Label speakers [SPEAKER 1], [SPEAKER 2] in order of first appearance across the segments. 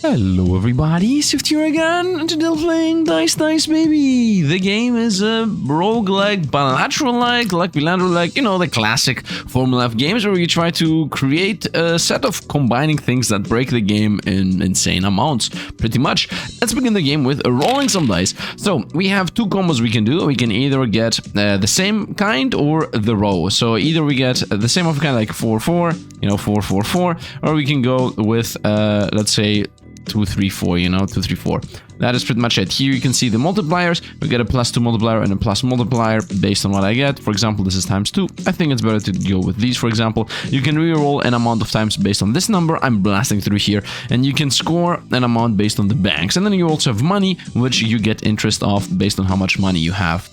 [SPEAKER 1] Hello everybody, Sifd here again, and today we're playing Dice baby! The game is a roguelike, bilateral-like, like you know, the classic Formula F games where you try to create a set of combining things that break the game in insane amounts, pretty much. Let's begin the game with rolling some dice. So, we have two combos we can do. We can either get the same kind or the row. So, either we get the same of kind, like 4-4, you know, 4-4-4, or we can go with, let's say, 2-3-4, you know, 2-3-4. That is pretty much it. Here you can see the multipliers. We get a +2 multiplier and a plus multiplier based on what I get. For example, this is ×2. I think it's better to go with these, for example. You can reroll an amount of times based on this number. I'm blasting through here. And you can score an amount based on the banks. And then you also have money, which you get interest off based on how much money you have.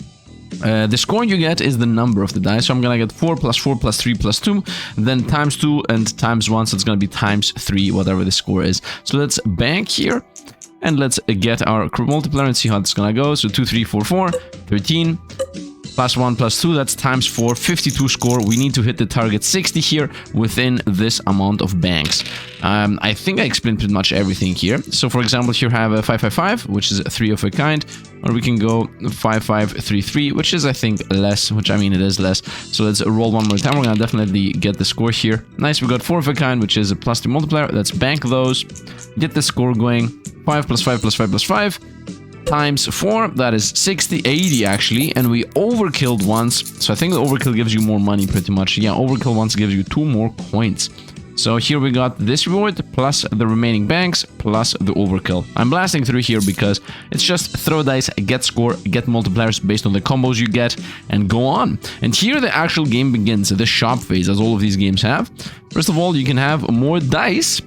[SPEAKER 1] The score you get is the number of the dice, so I'm gonna get 4 + 4 + 3 + 2, then ×2 and ×1, so it's gonna be ×3, whatever the score is. So let's bank here, and let's get our multiplier and see how it's gonna go. So 2, 3, 4, 4, 13, +1 + 2, that's ×4, 52 score. We need to hit the target 60 here within this amount of banks. I think I explained pretty much everything here. So for example, here I have a 5-5-5, which is 3 of a kind, or we can go 5-5-3-3, which is, I think, less, which I mean it is less. So let's roll one more time. We're gonna definitely get the score here. Nice, we got 4 of a kind, which is a +2 multiplier. Let's bank those, get the score going. 5 + 5 + 5 + 5 ×4, that is 60, 80 actually, and we overkilled once. So I think the overkill gives you more money pretty much. Yeah, overkill once gives you 2 more coins. So here we got this reward, plus the remaining banks, plus the overkill. I'm blasting through here because it's just throw dice, get score, get multipliers based on the combos you get, and go on. And here the actual game begins, the shop phase, as all of these games have. First of all, you can have more dice.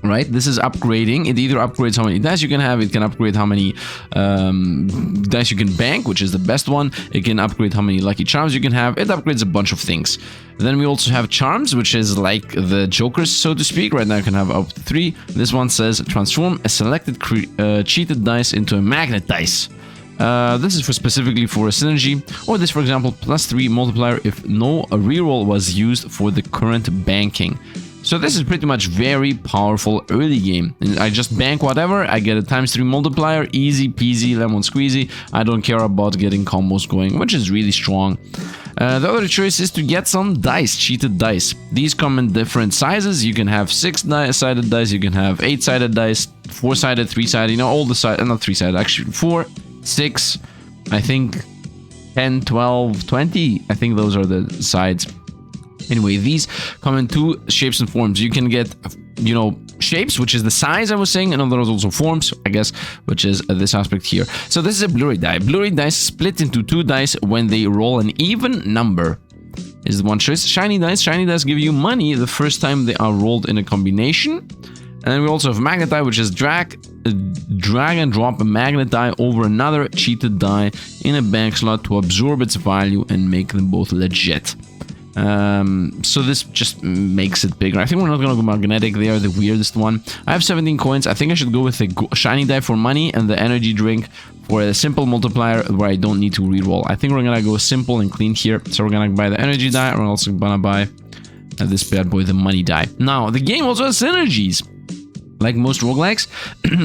[SPEAKER 1] Right, this is upgrading. It either upgrades how many dice you can have, it can upgrade how many dice you can bank, which is the best one. It can upgrade how many lucky charms you can have. It upgrades a bunch of things. Then we also have charms, which is like the jokers, so to speak. Right now you can have up to 3. This one says transform a selected cheated dice into a magnet dice. This is specifically for a synergy, or this, for example, +3 multiplier if no reroll was used for the current banking. So this is pretty much very powerful early game. I just bank whatever, I get a ×3 multiplier, easy peasy, lemon squeezy. I don't care about getting combos going, which is really strong. The other choice is to get some dice, cheated dice. These come in different sizes. You can have 6-sided dice, you can have 8-sided dice, 4-sided, 3-sided, you know, all the sides, not 3-sided, actually 4, 6, I think 10, 12, 20, I think those are the sides. Anyway, these come in 2 shapes and forms. You can get, you know, shapes, which is the size I was saying, and then there's also forms, I guess, which is this aspect here. So this is a blurry die. Blurry dice split into 2 dice when they roll an even number. Is the one choice. Shiny dice give you money the first time they are rolled in a combination. And then we also have magnet die, which is drag and drop a magnet die over another cheated die in a bank slot to absorb its value and make them both legit. So this just makes it bigger. I think we're not gonna go magnetic. They are the weirdest one. I have 17 coins. I think I should go with the shiny die for money and the energy drink for a simple multiplier where I don't need to reroll. I think we're gonna go simple and clean here. So we're gonna buy the energy die. We're also gonna buy this bad boy, the money die. Now the game also has synergies. Like most roguelikes,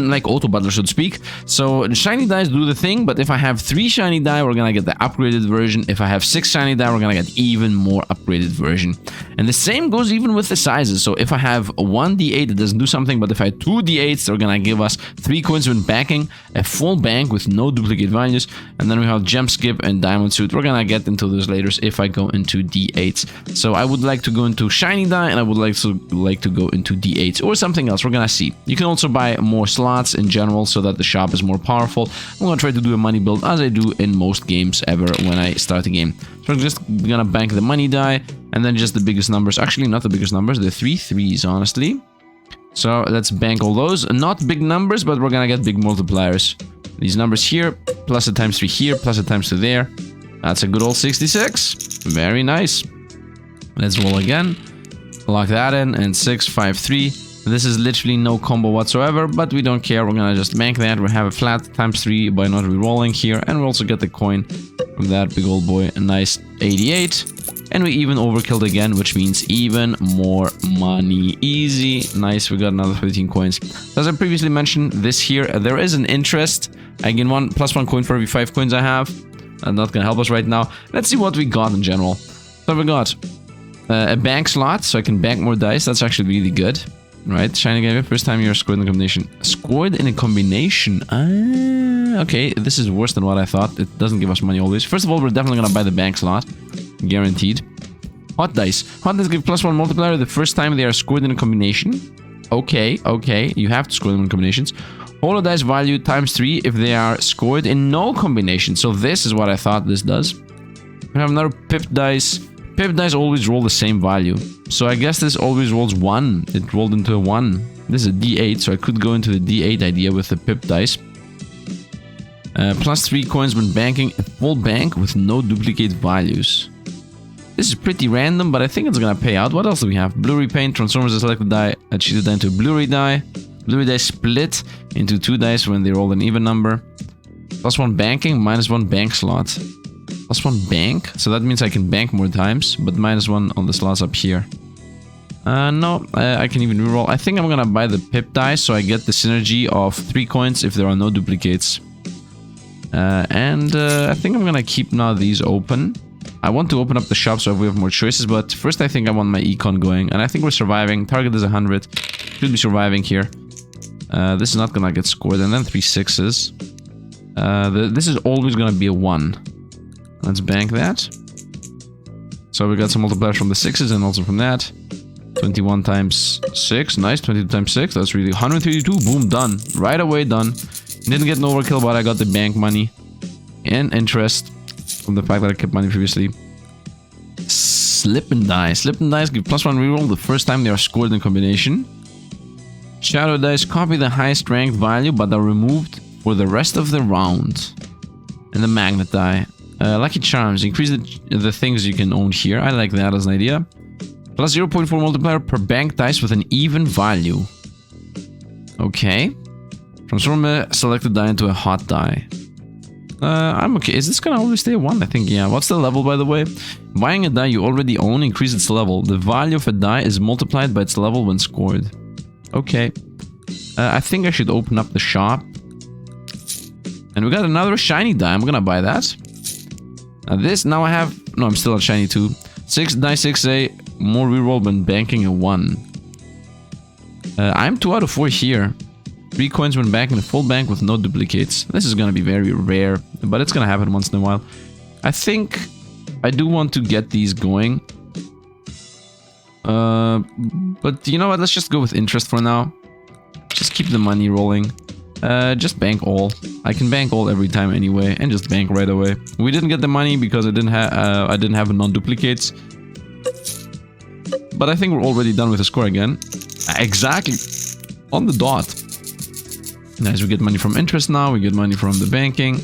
[SPEAKER 1] like auto battle, so to speak. So shiny dice do the thing, but if I have 3 shiny die, we're gonna get the upgraded version. If I have 6 shiny die, we're gonna get even more upgraded version. And the same goes even with the sizes. So if I have 1 D8, it doesn't do something, but if I have 2 D8s, they're gonna give us 3 coins when banking, a full bank with no duplicate values, and then we have gem skip and diamond suit. We're gonna get into those later if I go into D8s. So I would like to go into shiny die, and I would like to go into D8s or something else. We're gonna see. You can also buy more slots in general so that the shop is more powerful. I'm gonna try to do a money build as I do in most games ever when I start a game. So I'm just gonna bank the money die and then just the biggest numbers. Actually, not the biggest numbers, the 3 3s, honestly. So let's bank all those. Not big numbers, but we're gonna get big multipliers. These numbers here, plus a ×3 here, plus a ×2 there. That's a good old 66. Very nice. Let's roll again. Lock that in, and 6, 5, 3. This is literally no combo whatsoever, but we don't care. We're gonna just bank that. We have a flat ×3 by not re-rolling here, and we also get the coin from that big old boy. A nice 88. And we even overkilled again, which means even more money. Easy. Nice. We got another 13 coins. As I previously mentioned, this here, there is an interest. I gain +1 coin for every 5 coins I have. Not gonna help us right now. Let's see what we got in general. So we got a bank slot, so I can bank more dice. That's actually really good. Right, shiny game. First time you're scored in a combination. Scored in a combination. Okay, this is worse than what I thought. It doesn't give us money always. First of all, we're definitely gonna buy the bank slot. Guaranteed. Hot dice. Hot dice give +1 multiplier the first time they are scored in a combination. Okay, okay. You have to score them in combinations. Holo dice value ×3 if they are scored in no combination. So this is what I thought this does. We have another pip dice. Pip dice always roll the same value. So I guess this always rolls 1. It rolled into a 1. This is a D8, so I could go into the D8 idea with the pip dice. +3 coins when banking a full bank with no duplicate values. This is pretty random, but I think it's gonna pay out. What else do we have? Blu-ray paint transforms a selected die, a cheated die into a Blu-ray die. Blu-ray die split into 2 dice when they roll an even number. +1 banking, -1 bank slot. +1 bank, so that means I can bank more times, but -1 on the slots up here. No, I can even reroll. I think I'm gonna buy the pip dice, so I get the synergy of 3 coins if there are no duplicates. I think I'm gonna keep now these open. I want to open up the shop so we have more choices, but first I think I want my econ going, and I think we're surviving. Target is 100. Should be surviving here. This is not gonna get scored, and then 3 6s. This is always gonna be a 1. Let's bank that. So we got some multipliers from the 6s and also from that. 21 times 6. Nice. 22 times 6. That's really 132. Boom. Done. Right away. Done. Didn't get an overkill, but I got the bank money and interest from the fact that I kept money previously. Slip and die. Slip and dice give +1 reroll the first time they are scored in combination. Shadow dice copy the highest ranked value but are removed for the rest of the round. And the magnet die. Lucky charms increase the things you can own here. I like that as an idea. +0.4 multiplier per bank dice with an even value. Okay. Transform a selected die into a hot die. I'm okay. Is this gonna always stay a 1? I think, yeah. What's the level, by the way? Buying a die you already own increases its level. The value of a die is multiplied by its level when scored. Okay. I think I should open up the shop. And we got another shiny die. I'm gonna buy that. Now I have... No, I'm still at shiny 2. 6 die 6A. More reroll when banking a 1. I'm 2 out of 4 here. 3 coins when banking a full bank with no duplicates. This is gonna be very rare, but it's gonna happen once in a while. I think I do want to get these going. But you know what? Let's just go with interest for now. Just keep the money rolling. Just bank all. I can bank all every time anyway, and just bank right away. We didn't get the money because I didn't have non-duplicates. But I think we're already done with the score again. Exactly. On the dot. Nice, we get money from interest now. We get money from the banking.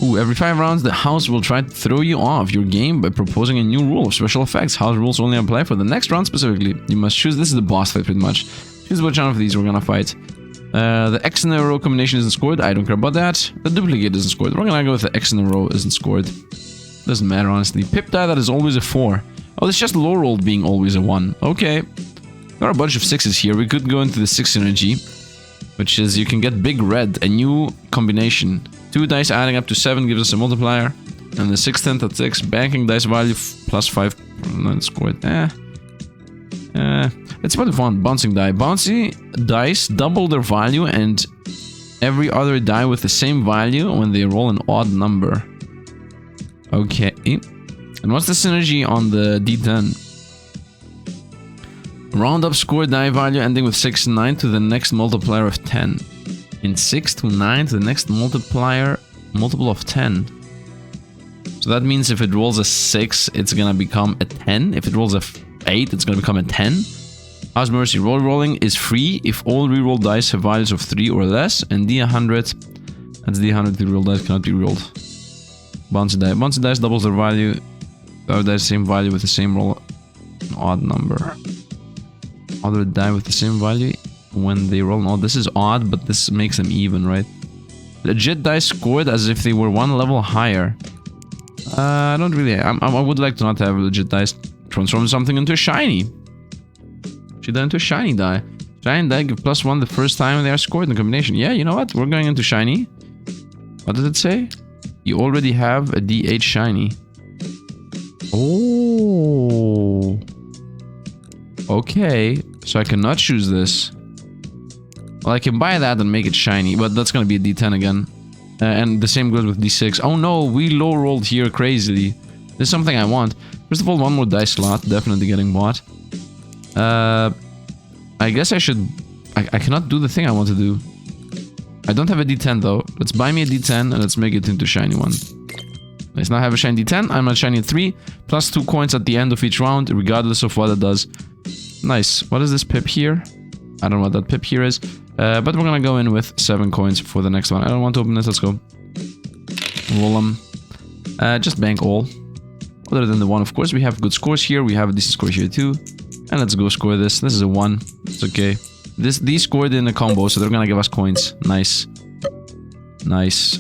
[SPEAKER 1] Ooh, every 5 rounds, the house will try to throw you off your game by proposing a new rule of special effects. House rules only apply for the next round specifically. You must choose. This is the boss fight pretty much. Choose which one of these we're gonna fight. The X in a row combination isn't scored. I don't care about that. The duplicate isn't scored. We're gonna go with the X in a row isn't scored. Doesn't matter, honestly. Pip die that is always a 4. Oh, it's just low rolled being always a 1. Okay. There are a bunch of 6s here. We could go into the 6 synergy, which is you can get big red, a new combination. 2 dice adding up to 7 gives us a multiplier. And the 6th tenth at 6. Banking dice value +5. Not scored. It's about fun. Bouncing die. Bouncy dice double their value and every other die with the same value when they roll an odd number. Okay. And what's the synergy on the D10? Round up score die value ending with 6 and 9 to the next multiplier of 10. And 6 to 9 to the next multiple of 10. So that means if it rolls a 6, it's gonna become a 10. If it rolls a 8, it's gonna become a 10. House Mercy rolling is free if all reroll dice have values of 3 or less, and D100, that's D100, the reroll dice cannot be rolled. Bouncy die. Bouncy dice doubles their value. Other dice same value with the same roll, an odd number. Other die with the same value when they roll an odd. This is odd, but this makes them even, right? Legit dice scored as if they were 1 level higher. I don't really... I would like to not have legit dice transform something into a shiny. Should that into a shiny die. Shiny die give +1 the first time they are scored in the combination. Yeah, you know what? We're going into shiny. What did it say? You already have a D8 shiny. Oh. Okay. So I cannot choose this. Well, I can buy that and make it shiny, but that's gonna be a D10 again. And the same goes with D6. Oh no, we low rolled here crazily. This is something I want. First of all, one more dice slot, definitely getting bought. I guess I should... I cannot do the thing I want to do. I don't have a D10 though. Let's buy me a D10 and let's make it into a shiny one. Let's now have a shiny D10. I'm at shiny 3. Plus 2 coins at the end of each round, regardless of what it does. Nice. What is this pip here? I don't know what that pip here is. But we're gonna go in with 7 coins for the next one. I don't want to open this. Let's go. Roll them. Just bank all. Other than the 1, of course. We have good scores here. We have a decent score here too. And let's go score this. This is a 1. It's okay. These scored in a combo, so they're gonna give us coins. Nice. Nice.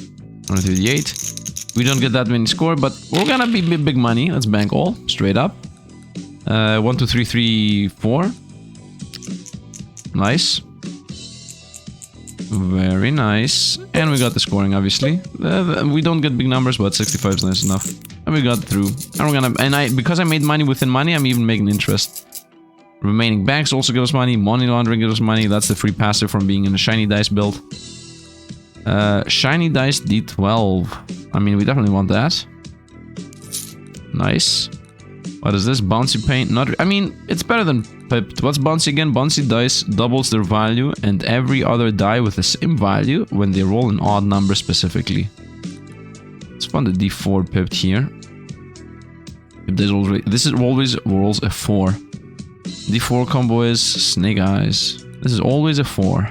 [SPEAKER 1] 138. We don't get that many score, but we're gonna be big money. Let's bank all. Straight up. 1, 2, 3, 3, 4. Nice. Very nice. And we got the scoring, obviously. We don't get big numbers, but 65 is nice enough. And we got through. And we're gonna... because I made money within money, I'm even making interest. Remaining banks also give us money. Money laundering gives us money. That's the free passive from being in a shiny dice build. Shiny dice D12. I mean, we definitely want that. Nice. What is this? Bouncy paint? Not... I mean, it's better than pipped. What's bouncy again? Bouncy dice doubles their value and every other die with the same value when they roll an odd number specifically. Let's find the D4 pipped here. This is always rolls a 4. D4 combo is Snake Eyes. This is always a 4.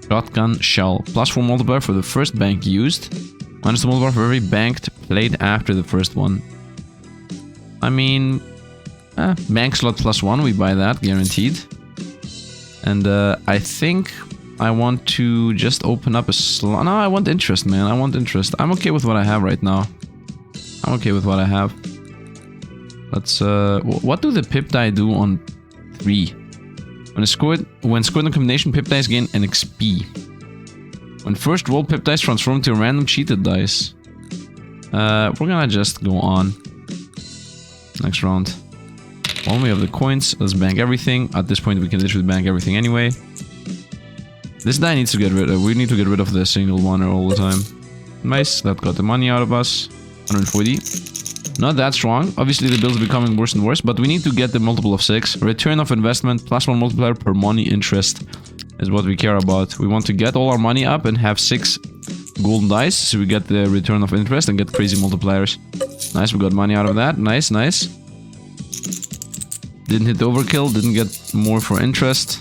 [SPEAKER 1] Shotgun Shell. +4 multiplier for the first bank used. -2 multiplier for every banked played after the first one. I mean... bank slot +1, we buy that, guaranteed. And I think I want to just open up a slot. No, I want interest, man. I want interest. I'm okay with what I have right now. I'm okay with what I have. Let's... what do the pip die do on 3? When scored in combination, pip dice gain an XP. When first roll, pip dice transform to a random cheated dice. We're gonna just go on. Next round. Well, we have the coins. Let's bank everything. At this point, we can literally bank everything anyway. This die needs to get rid of. We need to get rid of the single one all the time. Nice. That got the money out of us. 140. Not that strong. Obviously, the build's becoming worse and worse, but we need to get the multiple of 6. Return of investment +1 multiplier per money interest is what we care about. We want to get all our money up and have 6 golden dice, so we get the return of interest and get crazy multipliers. Nice, we got money out of that. Nice, nice. Didn't hit the overkill, didn't get more for interest.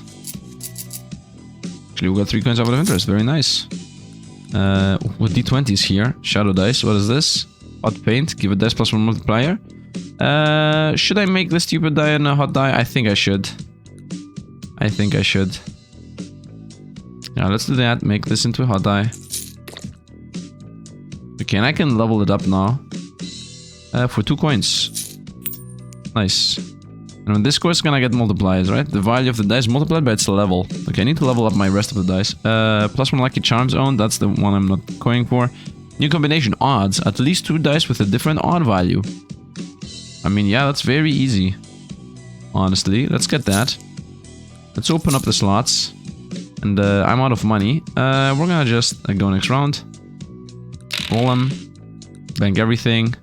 [SPEAKER 1] Actually, we got 3 coins out of interest. Very nice. What D20s here? Shadow dice. What is this? Hot paint. Give a dice +1 multiplier. Should I make this stupid die in a hot die? I think I should. I think I should. Yeah, let's do that. Make this into a hot die. Okay, and I can level it up now. For 2 coins. Nice. And when this score is gonna get multipliers, right? The value of the dice multiplied by its level. Okay, I need to level up my rest of the dice. +1 lucky charms owned. That's the one I'm not going for. New combination odds. At least 2 dice with a different odd value. I mean, yeah, that's very easy. Honestly, let's get that. Let's open up the slots. And I'm out of money. We're gonna just go next round. Roll them. Bank everything.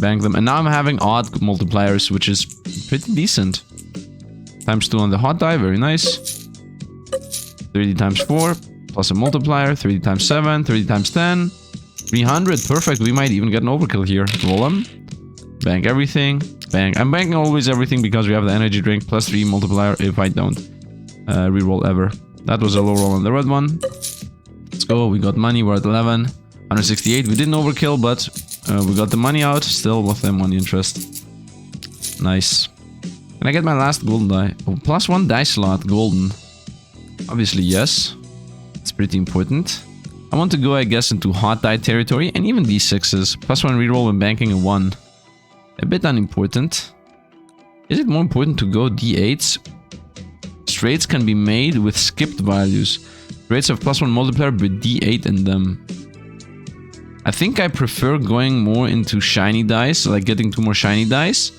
[SPEAKER 1] Bank them. And now I'm having odd multipliers, which is pretty decent. ×2 on the hot die. Very nice. 30 times 4. Plus a multiplier. 30 times 7. 30 times 10. 300. Perfect. We might even get an overkill here. Roll them. Bank everything. Bank. I'm banking always everything because we have the energy drink. +3 multiplier if I don't reroll ever. That was a low roll on the red one. Let's go. We got money. We're at 11. 168. We didn't overkill, but we got the money out. Still with the money interest. Nice. Can I get my last golden die? Oh, +1 dice slot. Golden. Obviously, yes. It's pretty important. I want to go, I guess, into hot die territory, and even d6s. +1 reroll when banking a 1. A bit unimportant. Is it more important to go d8s? Straights can be made with skipped values. Straights have +1 multiplier with d8 in them. I think I prefer going more into shiny dice, like getting 2 more shiny dice,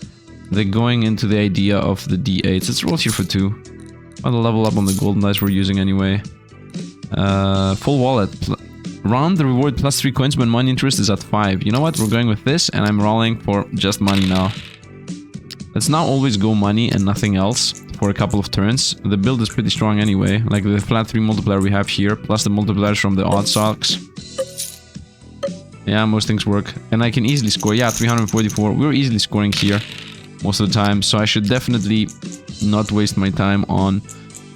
[SPEAKER 1] than going into the idea of the d8s. Let's roll here for 2. Want to level up on the golden dice we're using anyway. Full wallet. Round the reward +3 coins when money interest is at 5. You know what? We're going with this, and I'm rolling for just money now. Let's now always go money and nothing else for a couple of turns. The build is pretty strong anyway, like the flat 3 multiplier we have here, plus the multipliers from the odd socks. Yeah, most things work. And I can easily score. Yeah, 344. We're easily scoring here most of the time, so I should definitely not waste my time on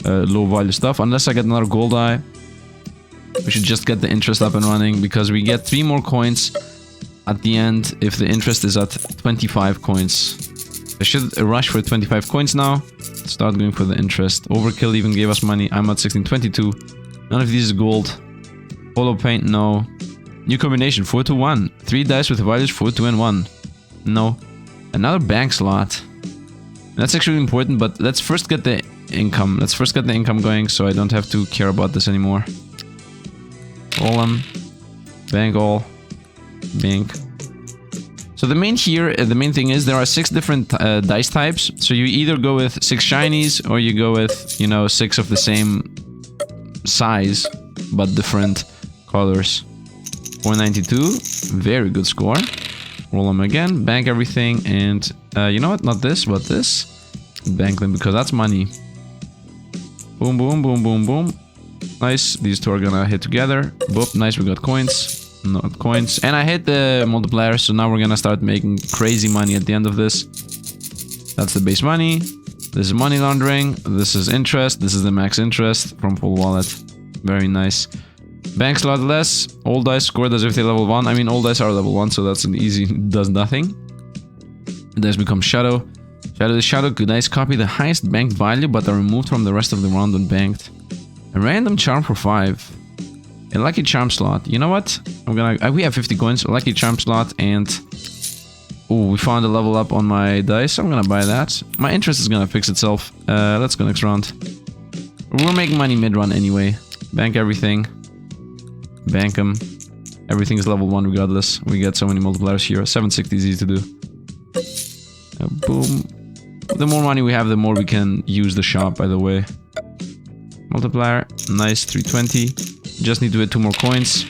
[SPEAKER 1] low value stuff, unless I get another gold eye. We should just get the interest up and running, because we get 3 more coins at the end if the interest is at 25 coins. I should rush for 25 coins now. Start going for the interest. Overkill even gave us money. I'm at 1622. None of these is gold. Polo paint, no. New combination, 4 to 1. 3 dice with values 4, 2, and 1. No. Another bank slot. That's actually important, but let's first get the income. Let's first get the income going, so I don't have to care about this anymore. Roll them. Bank all. Bank. So the main thing is there are 6 different dice types. So you either go with 6 shinies, or you go with, you know, 6 of the same size, but different colors. 492. Very good score. Roll them again. Bank everything. And you know what? Not this, but this. Bank them, because that's money. Boom, boom, boom, boom, boom. Nice. These two are gonna hit together. Boop. Nice. We got coins. Not coins. And I hit the multiplier, so now we're gonna start making crazy money at the end of this. That's the base money. This is money laundering. This is interest. This is the max interest from full wallet. Very nice. Bank slot less. All dice scored as if they level 1. I mean, all dice are level 1, so that's an easy does nothing. Dice become shadow. Shadow is shadow. Good dice copy the highest banked value, but are removed from the rest of the round when banked. A random charm for 5. A lucky charm slot. You know what? I'm gonna. We have 50 coins. A lucky charm slot, and oh, we found a level up on my dice. I'm gonna buy that. My interest is gonna fix itself. Let's go next round. We're making money mid-run anyway. Bank everything. Bank them. Everything is level 1 regardless. We get so many multipliers here. 760 is easy to do. Boom. The more money we have, the more we can use the shop, by the way. Multiplier. Nice. 320. Just need to hit 2 more coins.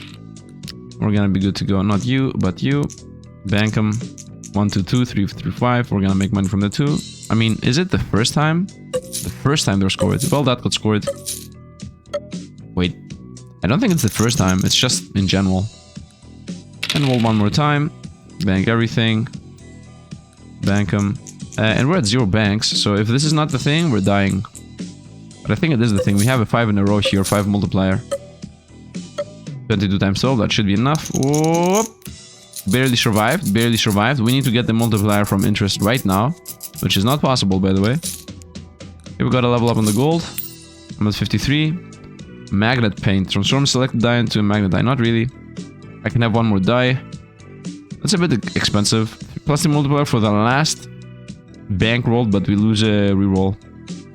[SPEAKER 1] We're gonna be good to go. Not you, but you. Bank them. 1, 2, 2, 3, 3, 5. We're gonna make money from the 2. I mean, is it the first time? The first time they're scored. Well, that got scored. Wait. I don't think it's the first time. It's just in general. And roll 1 more time. Bank everything. Bank them. And we're at 0 banks. So if this is not the thing, we're dying. But I think it is the thing. We have a 5 in a row here. 5 multiplier. 22 times 12, that should be enough. Whoop. Barely survived, barely survived. We need to get the multiplier from interest right now, which is not possible, by the way. Here we got a level up on the gold. I'm at 53. Magnet paint. Transform selected die into a magnet die. Not really. I can have 1 more die. That's a bit expensive. Plus the multiplier for the last bank roll, but we lose a reroll.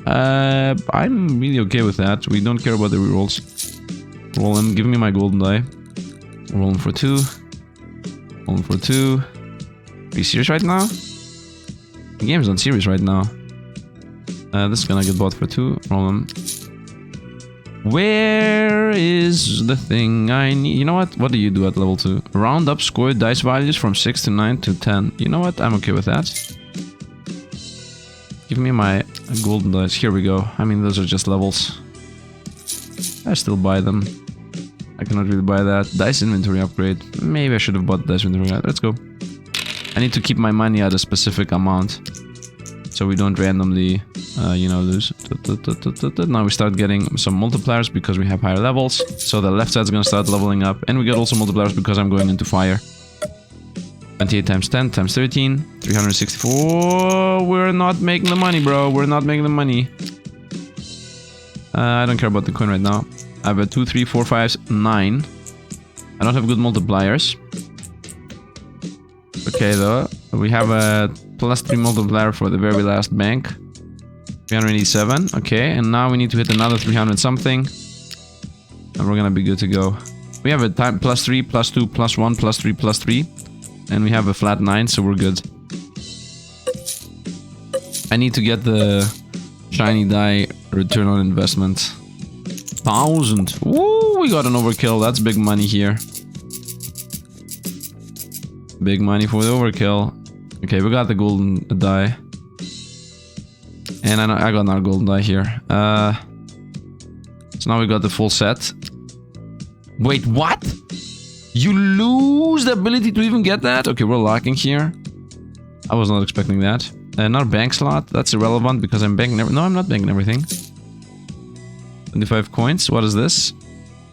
[SPEAKER 1] I'm really okay with that. We don't care about the rerolls. Roll them. Give me my golden die. Roll them for 2. Roll them for 2. Are you serious right now? The game's not serious right now. This is gonna get bought for 2. Roll them. Where is the thing I need? You know what? What do you do at level 2? Round up scored dice values from 6 to 9 to 10. You know what? I'm okay with that. Give me my golden dice. Here we go. I mean, those are just levels. I still buy them. I cannot really buy that. Dice inventory upgrade. Maybe I should have bought dice inventory. Let's go. I need to keep my money at a specific amount, so we don't randomly, you know, lose. Now we start getting some multipliers because we have higher levels. So the left side's gonna start leveling up. And we get also multipliers because I'm going into fire. 28 times 10 times 13. 364. We're not making the money, bro. We're not making the money. I don't care about the coin right now. I have a 2, 3, 4, 5, 9. I don't have good multipliers. Okay, though. We have a +3 multiplier for the very last bank. 387. Okay, and now we need to hit another 300 something. And we're gonna be good to go. We have a time +3, +2, +1, +3, +3. And we have a flat 9, so we're good. I need to get the shiny die return on investment. 1,000. Woo, we got an overkill. That's big money here. Big money for the overkill. Okay, we got the golden die. And I got another golden die here. So now we got the full set. Wait, what? You lose the ability to even get that? Okay, we're locking here. I was not expecting that. Another bank slot. That's irrelevant because I'm banking... No, I'm not banking everything. 25 coins. What is this?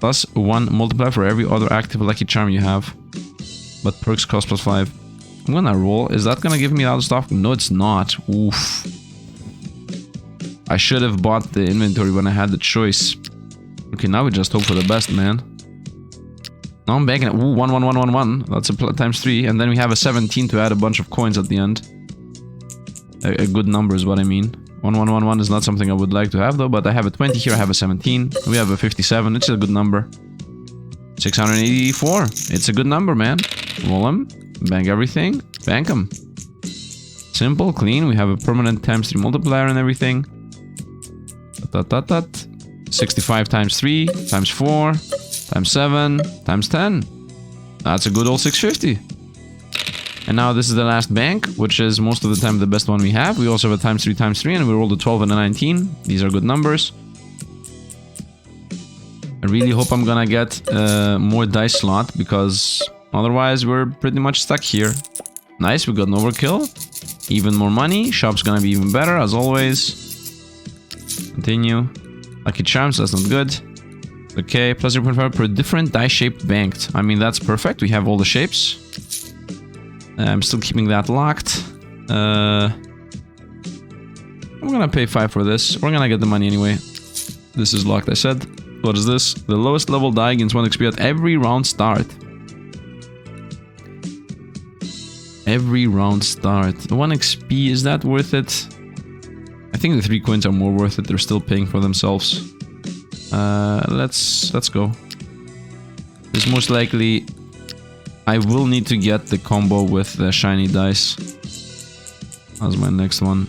[SPEAKER 1] +1 multiplier for every other active lucky charm you have. But perks cost +5. I'm gonna roll. Is that gonna give me other stuff? No, it's not. Oof. I should have bought the inventory when I had the choice. Okay, now we just hope for the best, man. Now I'm banking it. Ooh, 1, 1, 1, 1, 1. That's a ×3. And then we have a 17 to add a bunch of coins at the end. A good number is what I mean. 1, 1, 1, 1 is not something I would like to have though, but I have a 20 here, I have a 17. We have a 57, it's a good number. 684. It's a good number, man. Roll them. Bank everything. Bank them. Simple, clean. We have a permanent ×3 multiplier and everything. 65 × 3 × 4 × 7 × 10. That's a good old 650. And now this is the last bank, which is most of the time the best one we have. We also have a ×3 × 3, and we rolled a 12 and a 19. These are good numbers. I really hope I'm gonna get more dice slot, because otherwise we're pretty much stuck here. Nice, we got an overkill. Even more money. Shop's gonna be even better, as always. Continue. Lucky charms, that's not good. Okay, +0.5 per different die shaped banked. I mean, that's perfect. We have all the shapes. I'm still keeping that locked. I'm gonna pay 5 for this. We're gonna get the money anyway. This is locked, I said. What is this? The lowest level die gains 1 XP at every round start. Every round start. 1 XP, is that worth it? I think the 3 coins are more worth it. They're still paying for themselves. Let's go. This most likely... I will need to get the combo with the shiny dice. That's my next one.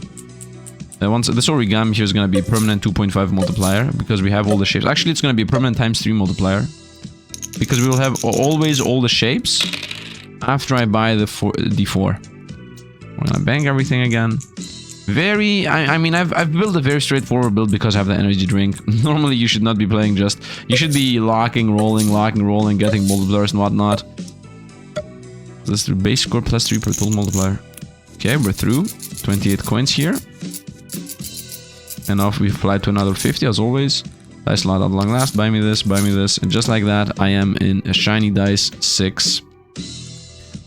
[SPEAKER 1] Once this origami here is going to be a permanent 2.5 multiplier because we have all the shapes. Actually, it's going to be a permanent ×3 multiplier because we will have always all the shapes after I buy the D4. We're going to bank everything again. I mean, I've built a very straightforward build because I have the energy drink. Normally, you should not be playing just... You should be locking, rolling, getting multipliers and whatnot. Let's do base score +3 per total multiplier. Okay, we're through. 28 coins here. And off we fly to another 50 as always. Dice slot at long last. Buy me this, and just like that, I am in a shiny dice 6.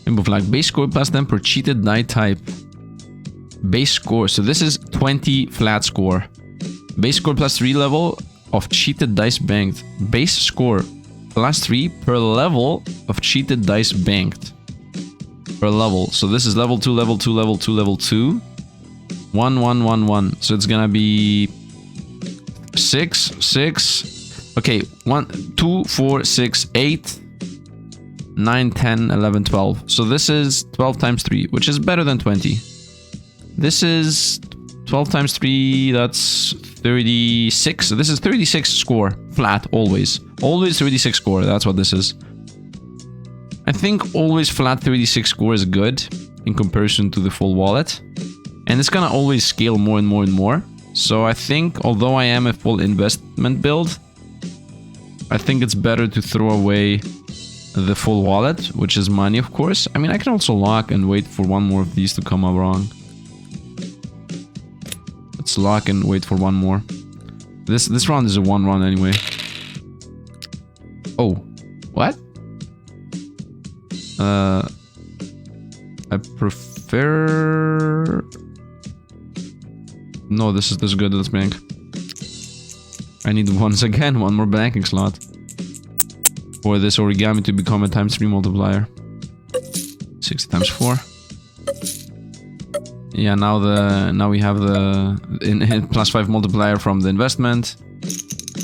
[SPEAKER 1] Rainbow flag base score +10 per cheated die type. Base score. So this is 20 flat score. Base score +3 level of cheated dice banked. Base score +3 per level of cheated dice banked. Per level. So this is level 2, level 2, level 2, level 2. 1, 1, 1, 1. So it's gonna be 6, 6. Okay, 1, 2, 4, 6, 8, 9, 10, 11, 12. So this is 12 × 3, which is better than 20. This is 12 × 3, that's 36. So this is 36 score, flat, always. Always 36 score, that's what this is. I think always flat 36 score is good in comparison to the full wallet. And it's gonna always scale more and more and more. So I think, although I am a full investment build, I think it's better to throw away the full wallet, which is money, of course. I mean, I can also lock and wait for one more of these to come along. Let's lock and wait for one more. This round is a 1 run anyway. Oh, what? I prefer... No, this is good. Let's bank. I need once again one more banking slot. for this origami to become a ×3 multiplier. 60 times 4. Yeah, now we have the +5 multiplier from the investment.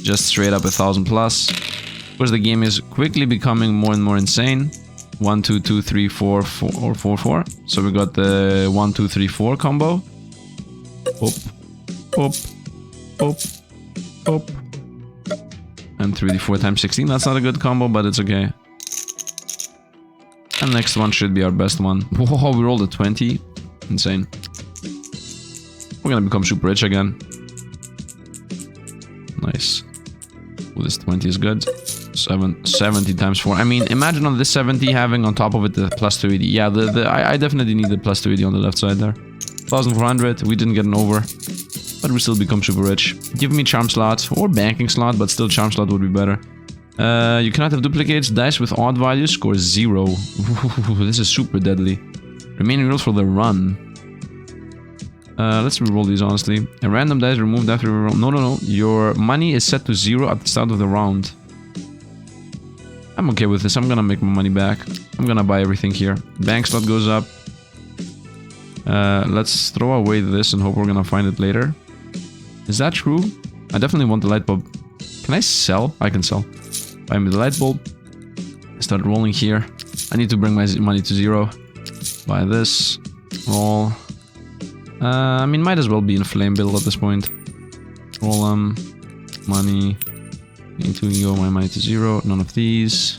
[SPEAKER 1] Just straight up 1,000 plus. Of course, the game is quickly becoming more and more insane. 1, 2, 2, 3, 4, 4, or 4, 4. So we got the 1, 2, 3, 4 combo. Hop, hop, hop, hop. And 3d4 times 16. That's not a good combo, but it's okay. And next one should be our best one. Whoa, we rolled a 20. Insane. We're gonna become super rich again. Nice. Well, this 20 is good. 70 times 4. I mean, imagine on this 70 having on top of it the plus 280. Yeah, I definitely need the plus 280 on the left side there. 1,400. We didn't get an over. But we still become super rich. Give me charm slot or banking slot, but still charm slot would be better. You cannot have duplicates. Dice with odd values score 0. This is super deadly. Remaining rules for the run. Let's reroll these honestly. A random dice removed after reroll. No. Your money is set to 0 at the start of the round. I'm okay with this. I'm gonna make my money back. I'm gonna buy everything here. Bank slot goes up. Let's throw away this and hope we're gonna find it later. Is that true? I definitely want the light bulb. Can I sell? I can sell. Buy me the light bulb. Start rolling here. I need to bring my money to 0. Buy this. Roll. I mean, might as well be in flame build at this point. Roll money. Need to go my money to 0. None of these.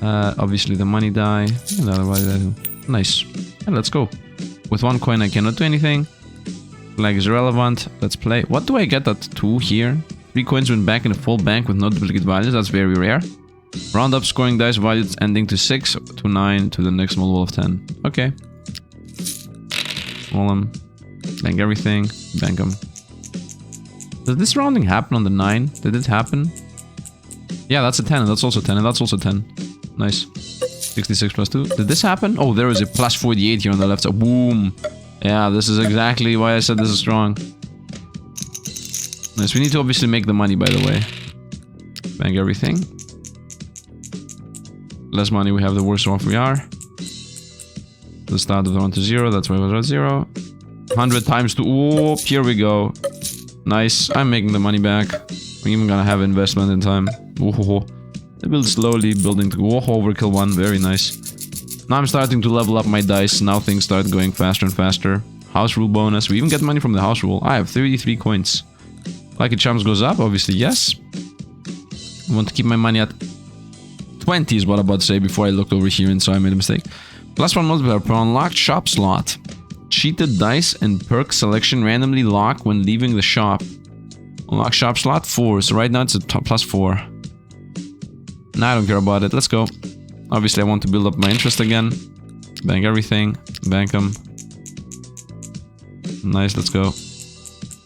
[SPEAKER 1] Obviously the money die. And the other value die too. Nice. And let's go. With 1 coin I cannot do anything. Flag is irrelevant. Let's play. What do I get at 2 here? 3 coins when back in a full bank with no duplicate values. That's very rare. Round up scoring dice values ending to 6 to 9 to the next multiple of 10. Okay. Roll them. Bank everything. Bank them. Does this rounding happen on the 9? Did it happen? Yeah, that's a 10 and that's also 10 and that's also 10. Nice. 66 plus 2. Did this happen? Oh, there is a plus 48 here on the left side. Boom. Yeah, this is exactly why I said this is strong. Nice. We need to obviously make the money, by the way. Bank everything. Less money we have, the worse off we are. The start of the 1 to 0. That's why it was at 0. 100 times 2. Oh, here we go. Nice. I'm making the money back. We're even gonna have investment in time. Oh, it builds slowly, building to overkill 1. Very nice. Now I'm starting to level up my dice. Now things start going faster and faster. House rule bonus. We even get money from the house rule. I have 33 coins. Lucky charms goes up, obviously, yes. I want to keep my money at 20 is what I'm about to say before I looked over here and saw I made a mistake. +1 multiplier per unlocked shop slot. Cheated dice and perk selection randomly lock when leaving the shop. Unlock shop slot 4. So right now it's a +4. Nah, I don't care about it. Let's go. Obviously I want to build up my interest again. Bank everything. Bank them. Nice, let's go.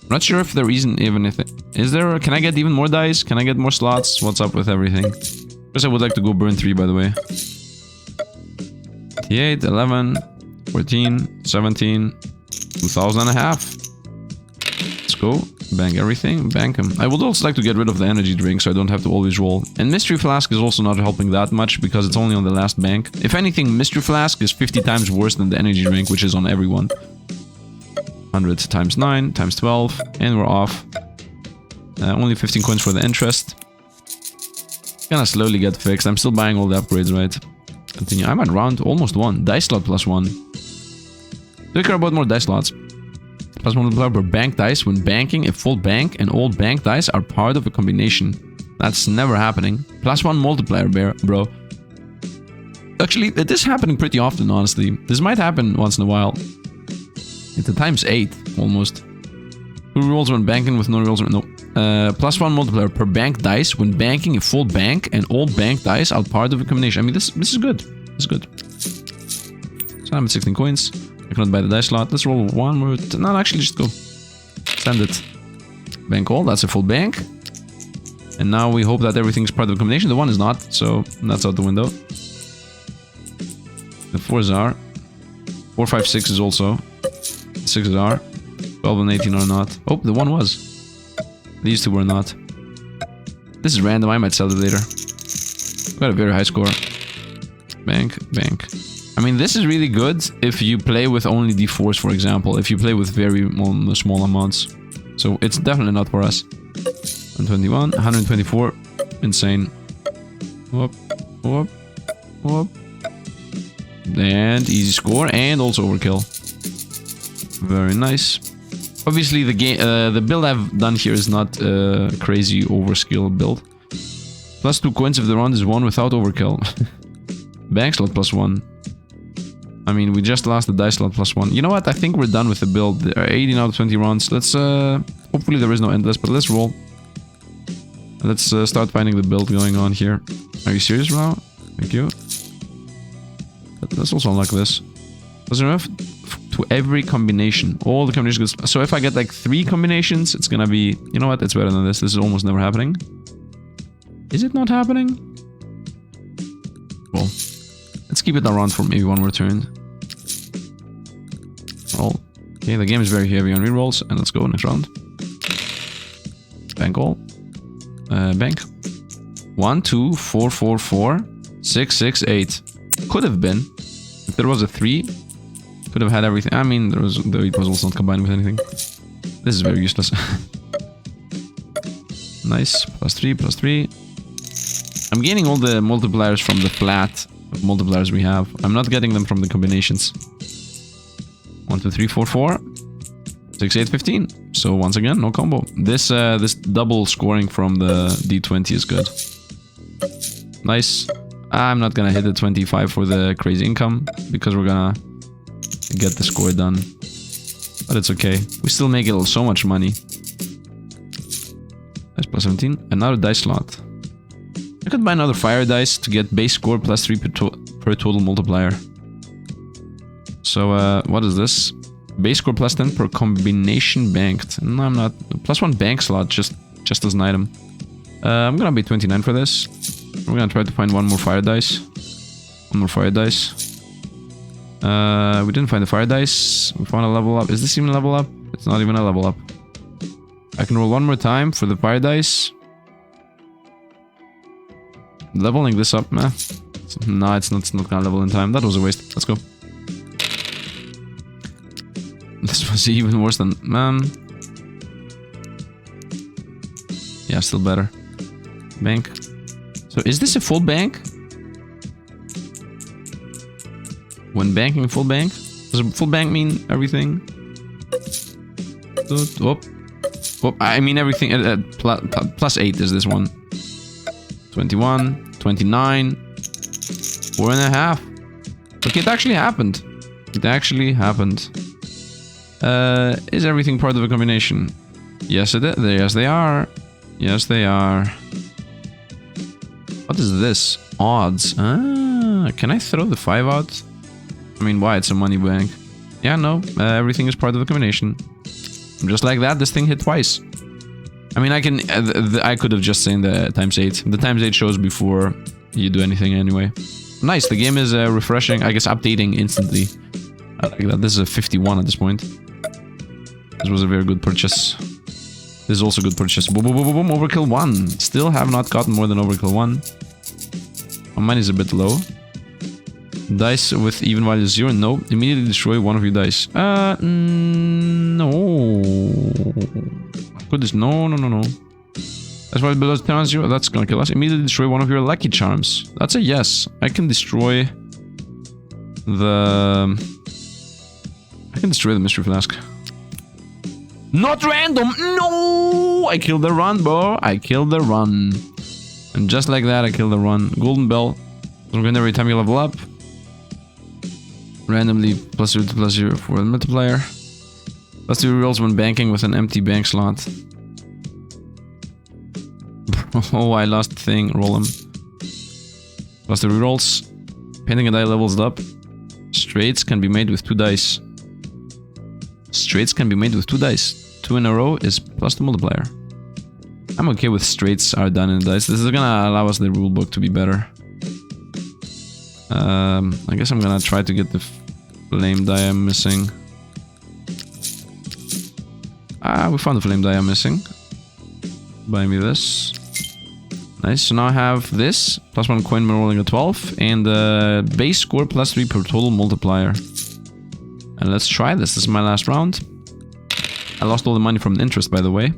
[SPEAKER 1] I'm not sure if there isn't even if... Is there... Can I get even more dice? Can I get more slots? What's up with everything? Because I would like to go burn 3, by the way. 8, 11, 14, 17, 2,000 and a half. Let's go. Bank everything. Bank them. I would also like to get rid of the energy drink so I don't have to always roll. And Mystery Flask is also not helping that much because it's only on the last bank. If anything, Mystery Flask is 50 times worse than the energy drink, which is on everyone. 100 times 9 times 12. And we're off. Only 15 coins for the interest. Gonna slowly get fixed. I'm still buying all the upgrades, right? Continue. I'm at round almost 1. Dice slot +1. Do you care about more dice slots? +1 multiplier per bank dice when banking a full bank and all bank dice are part of a combination. That's never happening. +1 multiplier, bro. Actually, it is happening pretty often, honestly. This might happen once in a while. It's a ×8, almost. 2 rolls when banking with no rolls. No. +1 multiplier per bank dice when banking a full bank and all bank dice are part of a combination. I mean, this is good. This is good. So I'm at 16 coins. I cannot buy the dice slot. Let's roll 1 more. No, actually, just go. Send it. Bank all. That's a full bank. And now we hope that everything's part of a combination. The 1 is not, so that's out the window. The 4s are. 4, 5, 6 is also. 6s are. 12 and 18 are not. Oh, the 1 was. These 2 were not. This is random. I might sell it later. Got a very high score. Bank, bank. I mean, this is really good if you play with only D4s, for example. If you play with very small amounts. So it's definitely not for us. 121, 124. Insane. Whoop, whoop, whoop. And easy score, and also overkill. Very nice. Obviously, the build I've done here is not a crazy overskill build. +2 coins if the round is won without overkill. Bank slot +1. I mean, we just lost the dice slot +1. You know what? I think we're done with the build. There are 18 out of 20 rounds. Let's, hopefully there is no endless, but let's roll. Let's start finding the build going on here. Are you serious, bro? Thank you. Let's also unlock this. Does it enough to every combination? All the combinations. So if I get like 3 combinations, it's gonna be... You know what? It's better than this. This is almost never happening. Is it not happening? Well, let's keep it around for maybe one more turn. Roll. Okay, the game is very heavy on rerolls, and let's go next round. Bank all. Bank. 1, 2, 4, 4, 4, 6, 6, 8. Could have been. If there was a 3, could have had everything. I mean, the 8 was also not combined with anything. This is very useless. Nice. +3, +3. I'm gaining all the multipliers from the flat multipliers we have. I'm not getting them from the combinations. 1, 2, 3, 4, 4. 6, 8, 15. So once again, no combo. This double scoring from the D20 is good. Nice. I'm not gonna hit the 25 for the crazy income because we're gonna get the score done. But it's okay. We still make it so much money. That's +17. Another dice slot. I could buy another fire dice to get base score +3 per total multiplier. So what is this? Base score +10 per combination banked. No, I'm not. +1 bank slot just as an item. I'm gonna be 29 for this. We're gonna try to find one more fire dice. One more fire dice. We didn't find the fire dice. We found a level up. Is this even a level up? It's not even a level up. I can roll one more time for the fire dice. Leveling this up, man. No, it's not gonna level in time. That was a waste. Let's go. This was even worse than... Yeah, still better. Bank. So is this a full bank? When banking full bank? Does a full bank mean everything? Whoop. Whoop. I mean everything. +8 is this one. 21, 29, 4.5. Okay, it actually happened. It actually happened. Is everything part of a combination? Yes, it is. Yes, they are. Yes, they are. What is this? Odds. Ah, can I throw the 5 out? I mean, why? It's a money bank. Yeah, no. Everything is part of a combination. Just like that, this thing hit twice. I mean, I could have just seen the ×8. The ×8 shows before you do anything anyway. Nice, the game is refreshing. I guess updating instantly. I like that. This is a 51 at this point. This was a very good purchase. This is also a good purchase. Boom, boom, boom, boom, boom. Overkill 1. Still have not gotten more than overkill 1. My money is a bit low. Dice with even value 0. No. Immediately destroy one of your dice. No. Goodness, no. That's why below 10 that's gonna kill us. Immediately destroy one of your lucky charms. That's a yes. I can destroy the mystery flask. Not random! No! I killed the run, bro. I killed the run. And just like that, I killed the run. Golden bell. So I'm gonna every time you level up. Randomly +0 to +0 for the multiplier. +2 rerolls when banking with an empty bank slot. Oh, I lost the thing. Roll them. +2 rerolls. Pending a die levels up. Straights can be made with 2 dice. Straights can be made with 2 dice. 2 in a row is +2 multiplier. I'm okay with straights are done in dice. This is gonna allow us the rulebook to be better. I guess I'm gonna try to get the flame die I'm missing. Ah, we found the flame die I'm missing. Buy me this. Nice. So now I have this +1 coin when rolling a 12 and base score +3 per total multiplier. And let's try this. This is my last round. I lost all the money from the interest, by the way.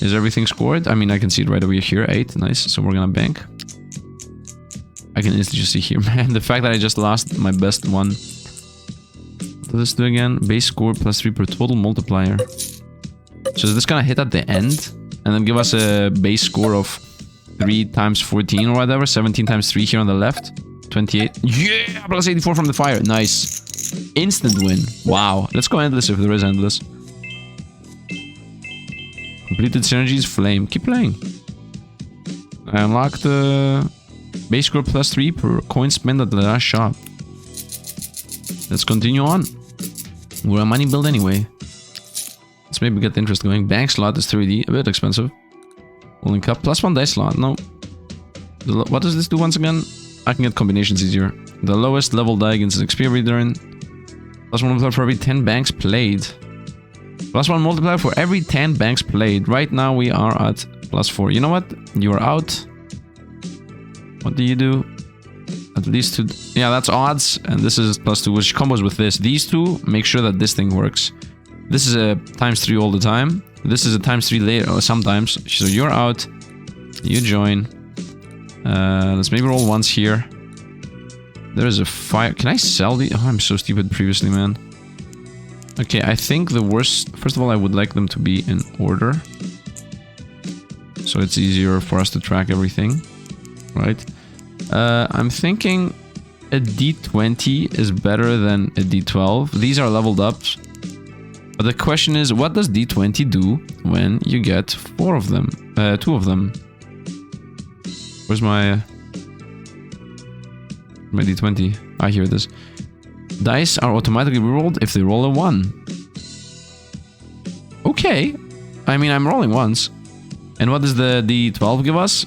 [SPEAKER 1] Is everything scored? I mean, I can see it right over here. 8. Nice. So we're gonna bank. I can instantly just see here, man. The fact that I just lost my best one. What does this do again? Base score +3 per total multiplier. So is this gonna hit at the end? And then give us a base score of 3 times 14 or whatever. 17 times 3 here on the left. 28. Yeah! +84 from the fire. Nice. Instant win. Wow. Let's go endless if there is endless. Completed synergies. Flame. Keep playing. I unlocked the base score +3 per coin spent at the last shop. Let's continue on. We're a money build anyway. Let's maybe get the interest going. Bank slot is 3D. A bit expensive. Rolling cup. +1 dice slot. No. What does this do once again? I can get combinations easier. The lowest level die against an XP return. +1 multiplier for every 10 banks played. +1 multiplier for every 10 banks played. Right now we are at +4. You know what? You are out. What do you do? At least 2. Yeah, that's odds. And this is +2, which combos with this. These two make sure that this thing works. This is a ×3 all the time. This is a ×3 later, or sometimes. So you're out. You join. Let's maybe roll once here. There is a fire. Can I sell the? Oh, I'm so stupid previously, man. Okay, I think the worst... First of all, I would like them to be in order. So it's easier for us to track everything. Right? I'm thinking a D20 is better than a D12. These are leveled up. But the question is, what does D20 do when you get 4 of them? 2 of them. Where's my D20? I hear this. Dice are automatically rerolled if they roll a 1. Okay. I mean, I'm rolling once. And what does the D12 give us?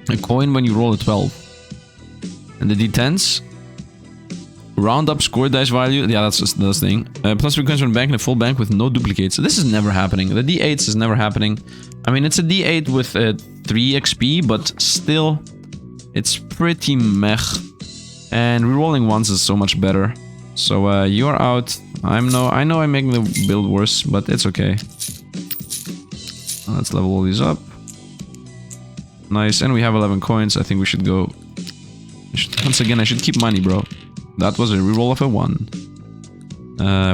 [SPEAKER 1] A coin when you roll a 12. And the D10s? Round up score dice value. Yeah, that's just the thing. +3 coins from bank and a full bank with no duplicates. So this is never happening. The D8s is never happening. I mean, it's a D8 with 3 XP, but still, it's pretty meh. And rerolling once is so much better. So you're out. I know I'm making the build worse, but it's okay. Let's level all these up. Nice, and we have 11 coins. I think we should go. Once again, I should keep money, bro. That was a reroll of a 1.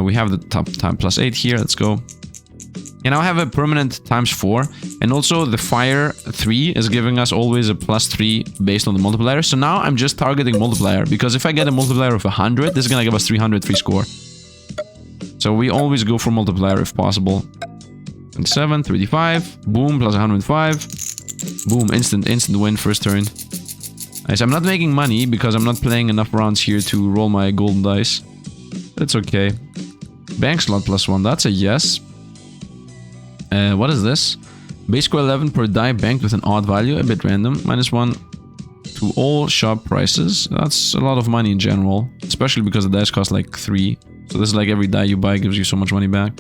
[SPEAKER 1] We have the top time +8 here. Let's go. And now I have a permanent ×4. And also the fire 3 is giving us always a +3 based on the multiplier. So now I'm just targeting multiplier. Because if I get a multiplier of 100, this is gonna give us 300 free score. So we always go for multiplier if possible. 27, 35. Boom, +105. Boom, instant win first turn. Nice, I'm not making money because I'm not playing enough rounds here to roll my golden dice. That's okay. Bank slot +1, that's a yes. What is this? Base score 11 per die banked with an odd value, a bit random. -1 to all shop prices. That's a lot of money in general, especially because the dice cost like 3. So this is like every die you buy gives you so much money back.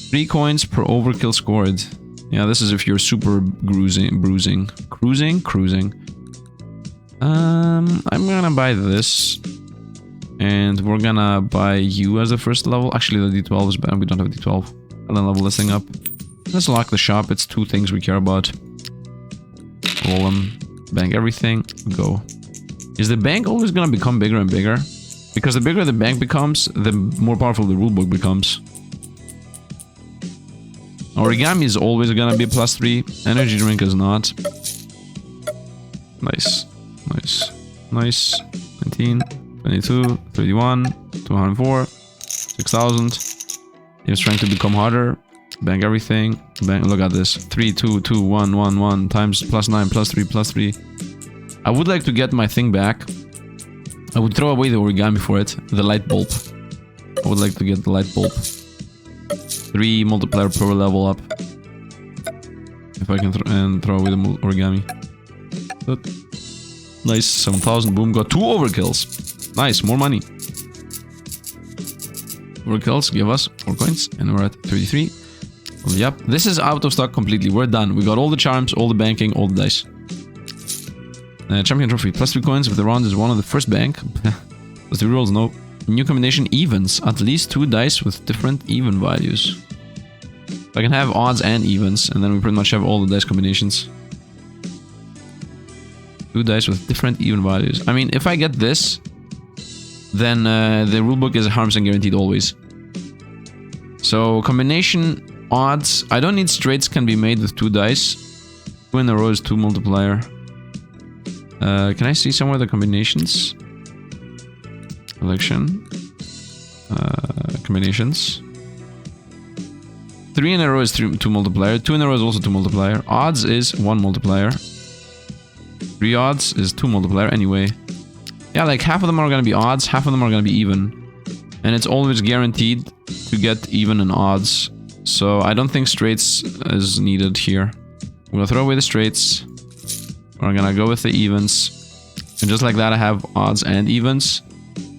[SPEAKER 1] 3 coins per overkill scored. Yeah, this is if you're super cruising. I'm gonna buy this. And we're gonna buy you as the first level. Actually, the D12 is better. We don't have a D12. And then level this thing up. Let's lock the shop. It's 2 things we care about. Roll them. Bank everything. Go. Is the bank always gonna become bigger and bigger? Because the bigger the bank becomes, the more powerful the rulebook becomes. Origami is always gonna be +3. Energy drink is not. Nice. Nice. Nice. 19. 22. 31. 204. 6,000. It's trying to become harder. Bank everything. Bank. Look at this. 3, 2, 2, 1, 1, 1 times +9, +3, +3. I would like to get my thing back. I would throw away the origami for it. The light bulb. I would like to get the light bulb. 3 multiplier per level up. If I can throw away the origami. But nice. 7,000. Boom. Got 2 overkills. Nice. More money. Overkills give us 4 coins. And we're at 33. Yep, this is out of stock completely. We're done. We got all the charms, all the banking, all the dice. Champion trophy. +3 coins if the round is one of the first bank. Plus 3 rolls, no. New combination evens. At least 2 dice with different even values. So I can have odds and evens, and then we pretty much have all the dice combinations. 2 dice with different even values. I mean, if I get this, then the rulebook is harms and guaranteed always. So combination odds. I don't need straights can be made with 2 dice. 2 in a row is 2 multiplier. Can I see somewhere the combinations? Collection. Combinations. 3 in a row is 2 multiplier. 2 in a row is also 2 multiplier. Odds is 1 multiplier. 3 odds is 2 multiplier anyway. Yeah, like half of them are gonna be odds, half of them are gonna be even. And it's always guaranteed to get even and odds. So I don't think straights is needed here. I'm gonna throw away the straights. We're gonna go with the evens. And just like that I have odds and evens.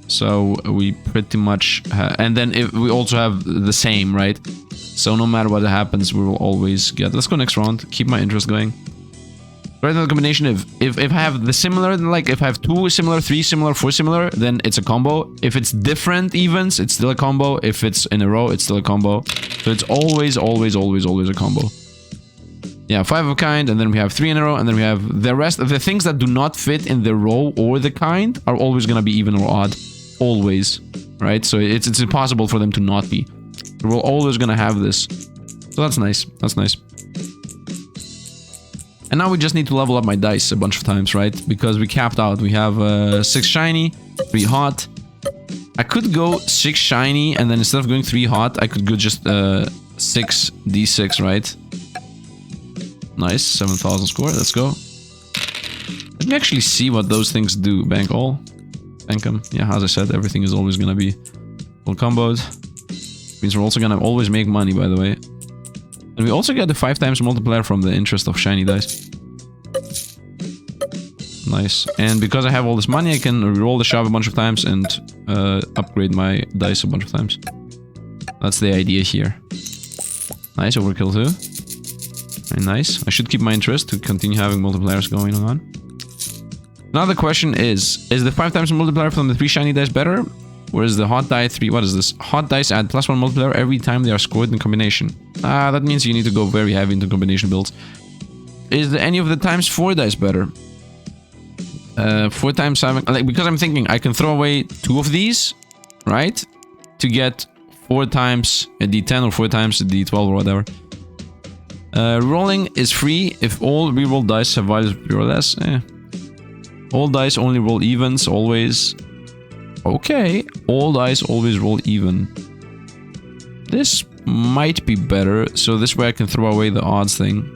[SPEAKER 1] So we pretty much and then if we also have the same, right? So no matter what happens, we will always get. Let's go next round. Keep my interest going. Right now the combination, if I have the similar, like if I have 2 similar, 3 similar, 4 similar, then it's a combo. If it's different evens, it's still a combo. If it's in a row, it's still a combo. So it's always a combo. Yeah, 5 of a kind, and then we have 3 in a row, and then we have the rest of the things that do not fit in the row or the kind are always gonna be even or odd. Always. Right? So it's impossible for them to not be. We're always gonna have this. So that's nice. That's nice. And now we just need to level up my dice a bunch of times, right? Because we capped out. We have 6 shiny, 3 hot. I could go 6 shiny, and then instead of going 3 hot, I could go just 6 d6, right? Nice, 7,000 score. Let's go. Let me actually see what those things do. Bank all. Bank them. Yeah, as I said, everything is always gonna be full comboed. Means we're also gonna always make money, by the way. And we also get the 5 times multiplier from the interest of shiny dice. Nice. And because I have all this money, I can reroll the shop a bunch of times and upgrade my dice a bunch of times. That's the idea here. Nice, overkill too. Very nice. I should keep my interest to continue having multipliers going on. Now the question is the 5 times multiplier from the 3 shiny dice better? Or is the hot die 3? What is this? Hot dice add +1 multiplier every time they are scored in combination. That means you need to go very heavy into combination builds. Is any of the times 4 dice better? 4 times 7... Like, because I'm thinking I can throw away 2 of these, right? To get 4 times a d10 or 4 times a d12 or whatever. Rolling is free if all reroll dice have values of 3 or less. All dice only roll evens, always. Okay, all dice always roll even. This might be better, so this way I can throw away the odds thing.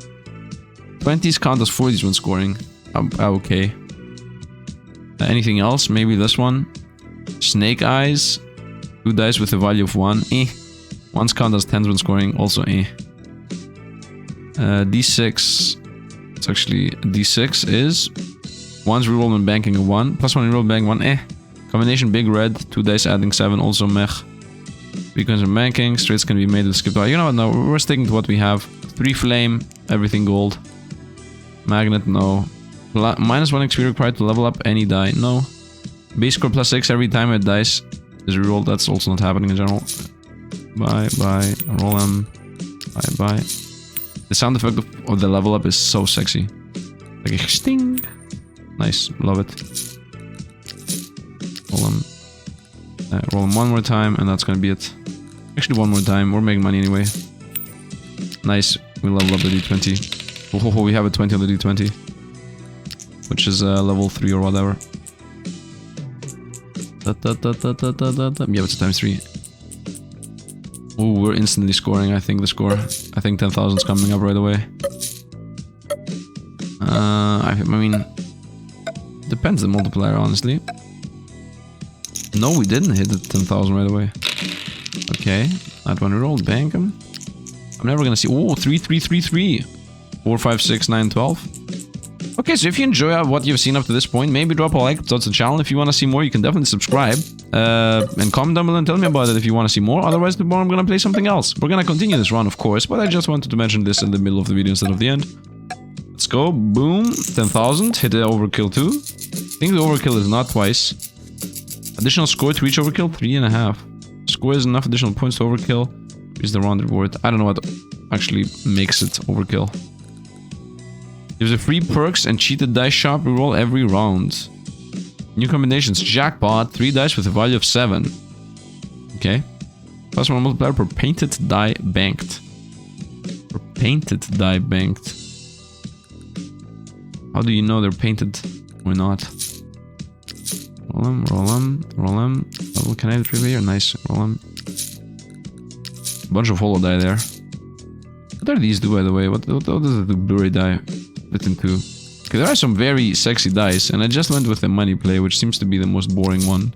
[SPEAKER 1] 20s count as 40s when scoring. Okay. Anything else? Maybe this one. Snake eyes. 2 dice with a value of 1. Ones count as 10s when scoring. Also D6. It's actually D6 is 1's reroll when banking a 1. +1 reroll bank 1. Combination big red. 2 dice adding 7. Also meh. 3 coins in banking. Straights can be made with skip. You know what? No, we're sticking to what we have. 3 flame. Everything gold. Magnet. No. -1 XP required to level up any die. No. Base score +6 every time a dice is rerolled. That's also not happening in general. Bye. Roll them. Bye. The sound effect of the level up is so sexy. Like a sting. Nice. Love it. Roll them 1 more time, and that's gonna be it. Actually, 1 more time. We're making money anyway. Nice. We level up the D20. Oh, we have a 20 on the D20. Which is level 3 or whatever. Yeah, it's times 3. Oh, we're instantly scoring, I think, the score. I think 10,000 is coming up right away. I mean... Depends the multiplier, honestly. No, we didn't hit the 10,000 right away. Okay. That one rolled. Bank him. I'm never gonna see... Oh, 3, 3, 3, 3. 4, 5, 6, 9, 12. Okay, so if you enjoy what you've seen up to this point, maybe drop a like to the channel. If you want to see more, you can definitely subscribe. and comment down below and tell me about it if you want to see more. Otherwise, tomorrow I'm gonna play something else. We're gonna continue this run, of course, but I just wanted to mention this in the middle of the video instead of the end. Let's go. Boom. 10,000. Hit the overkill too. I think the overkill is not twice. Additional score to reach overkill? 3.5. Score is enough additional points to overkill. Is the round reward. I don't know what actually makes it overkill. There's a free perks and cheated dice shop reroll every round. New combinations. Jackpot. 3 dice with a value of 7. Okay. Plus 1 multiplier per painted die banked. Per painted die banked. How do you know they're painted or not? Roll them, roll them, roll them. Oh, can I have 3 here? Nice. Roll them. Bunch of hollow die there. What are these do, by the way? What does the Blu-ray die fit into? Okay, there are some very sexy dice, and I just went with the money play, which seems to be the most boring one.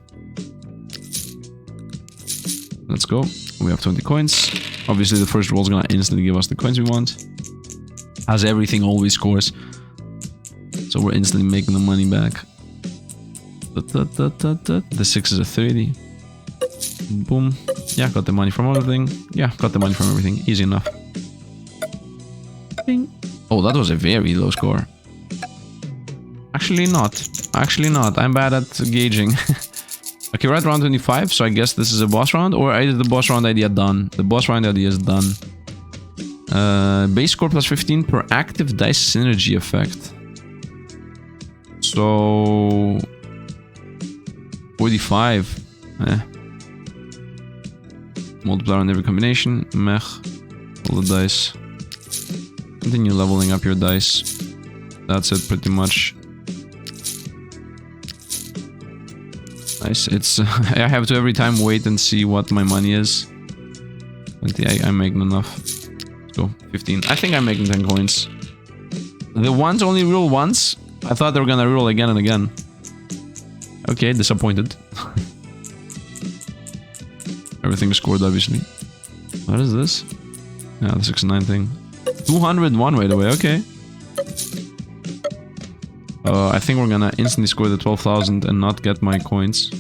[SPEAKER 1] Let's go. We have 20 coins. Obviously, the first roll is gonna instantly give us the coins we want. As everything always scores. So we're instantly making the money back. The 6 is a 30. Boom. Yeah, got the money from everything. Yeah, got the money from everything. Easy enough. Bing. Oh, that was a very low score. Actually not. Actually not. I'm bad at gauging. Okay, we're at round 25, so I guess this is a boss round, or either the boss round idea done. The boss round idea is done. Base score plus 15 per active dice synergy effect. So 45. Multiplier on every combination. Mech. All the dice. Continue leveling up your dice. That's it pretty much. Nice. It's I have to every time wait and see what my money is. 20, I'm making enough. Let's go. 15. I think I'm making 10 coins. The ones only roll once. I thought they were gonna roll again and again. Okay, disappointed. Everything is scored, obviously. What is this? Yeah, the 69 thing. 201 right away, okay. I think we're gonna instantly score the 12,000 and not get my coins.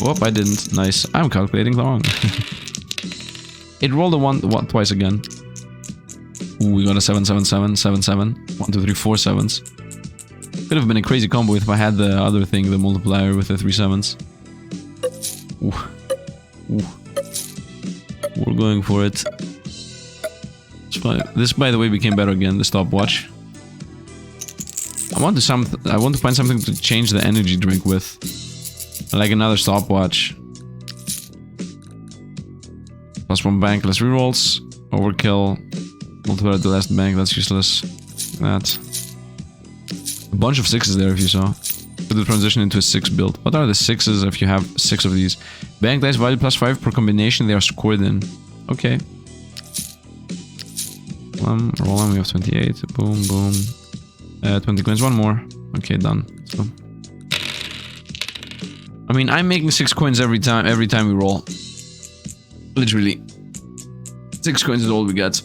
[SPEAKER 1] Whoop, I didn't. Nice. I'm calculating wrong. It rolled a one twice again. Ooh, we got a 777, 77. 1, 2, 3, 4 sevens. Could have been a crazy combo if I had the other thing, the multiplier with the 3 sevens. Ooh. Ooh. We're going for it. This, by the way, became better again, the stopwatch. I want to find something to change the energy drink with. Like another stopwatch. Plus 1 bankless rerolls. Overkill. Multiplier the last bank, that's useless. That. A bunch of 6s there if you saw. Put the transition into a 6 build. What are the 6s if you have 6 of these? Bank dice value plus 5 per combination they are scored in. Okay. Roll on, we have 28. Boom, boom. 20 coins, 1 more. Okay, done. Let's go. I mean, I'm making 6 coins every time we roll. Literally. 6 coins is all we get.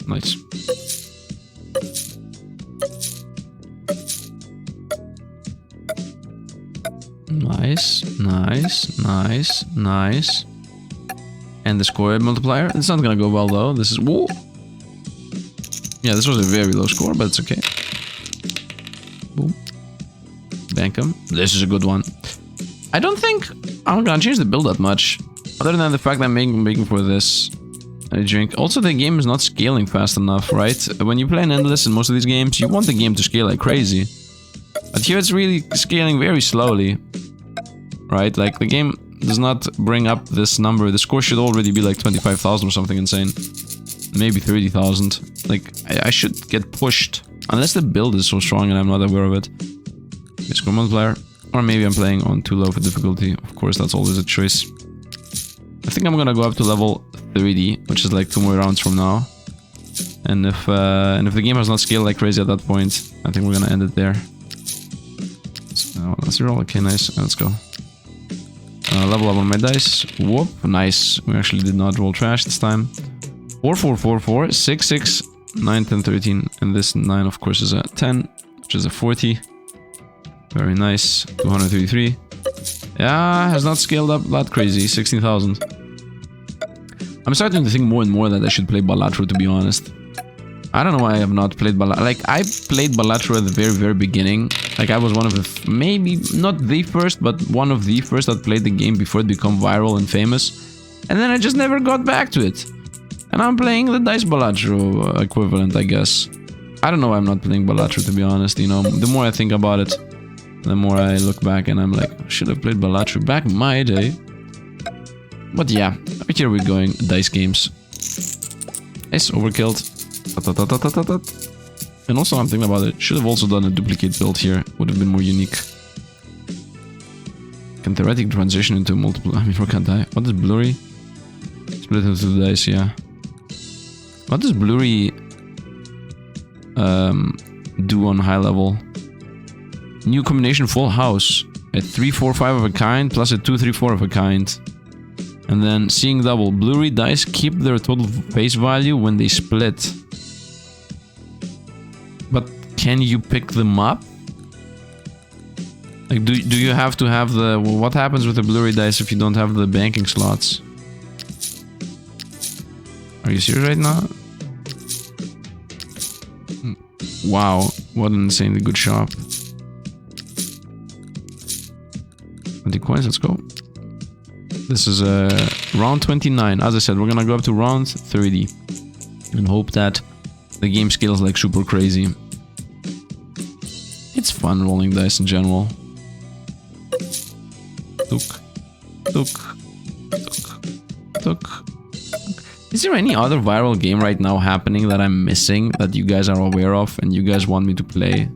[SPEAKER 1] Nice. Nice, nice, nice, nice. And the score multiplier. It's not gonna go well though. This is whoa. Yeah, this was a very low score, but it's okay. Boom. Bank him. This is a good one. I don't think I'm gonna change the build that much. Other than the fact that I'm making for this drink. Also, the game is not scaling fast enough, right? When you play an endless in most of these games, you want the game to scale like crazy. But here it's really scaling very slowly. Right? Like, the game does not bring up this number. The score should already be like 25,000 or something insane. Maybe 30,000. Like, I should get pushed. Unless the build is so strong and I'm not aware of it. Okay, score multiplier. Or maybe I'm playing on too low for difficulty. Of course, that's always a choice. I think I'm gonna go up to level 30, which is like 2 more rounds from now. And if the game has not scaled like crazy at that point, I think we're gonna end it there. So, let's roll. Okay, nice. Let's go. Level up on my dice. Whoop, nice. We actually did not roll trash this time. 4, 4, 4, 4, 6, 6, 9, 10, 13. And this 9, of course, is a 10, which is a 40. Very nice. 233. Yeah, has not scaled up that crazy. 16,000. I'm starting to think more and more that I should play Balatro, to be honest. I don't know why I have not played Balatro. Like, I played Balatro at the very, very beginning. Like, I was one of the... maybe not the first, but one of the first that played the game before it became viral and famous. And then I just never got back to it. And I'm playing the Dice Balatro equivalent, I guess. I don't know why I'm not playing Balatro, to be honest. You know, the more I think about it, the more I look back and I'm like, I should have played Balatro back in my day. But yeah, here we're going. Dice games. Nice, overkilled. And also, I'm thinking about it. Should have also done a duplicate build here. Would have been more unique. Can theoretically transition into multiple... I mean, we can't die. What is blurry? Split into the dice, yeah. What does blurry do on high level? New combination full house. A 3, 4, 5 of a kind plus a 2, 3, 4 of a kind. And then seeing double. Blurry dice keep their total face value when they split. But can you pick them up? Like, do you have to have the... what happens with the blurry dice if you don't have the banking slots? Are you serious right now? Wow, what an insanely good shop. 20 coins, let's go. This is round 29. As I said, we're gonna go up to round 30. And hope that the game scales like super crazy. It's fun rolling dice in general. Look. Look. Look. Look. Is there any other viral game right now happening that I'm missing that you guys are aware of and you guys want me to play?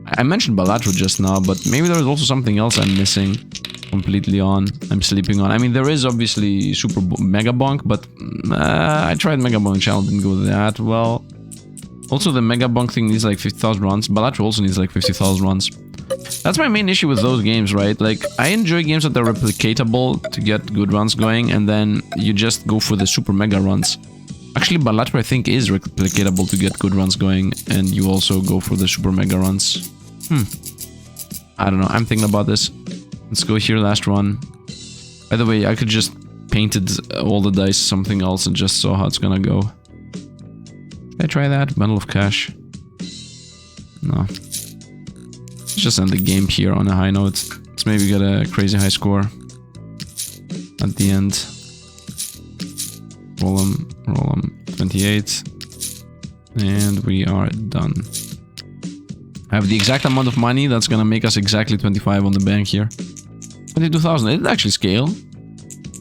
[SPEAKER 1] I mentioned Balatro just now, but maybe there's also something else I'm missing completely on. I'm sleeping on. I mean, there is obviously Mega Bonk, but I tried Mega Bonk channel, didn't go that well. Also, the Mega Bonk thing needs like 50,000 runs. Balatro also needs like 50,000 runs. That's my main issue with those games, right? Like, I enjoy games that are replicatable to get good runs going, and then you just go for the super mega runs. Actually, Balatro, I think, is replicatable to get good runs going, and you also go for the super mega runs. I don't know, I'm thinking about this. Let's go here, last run. By the way, I could just painted all the dice something else and just saw how it's gonna go. Did I try that? Bundle of cash. No. Let's just end the game here on a high note. Let's maybe get a crazy high score at the end. Roll them. 28. And we are done. I have the exact amount of money that's gonna make us exactly 25 on the bank here. 22,000. It did actually scale.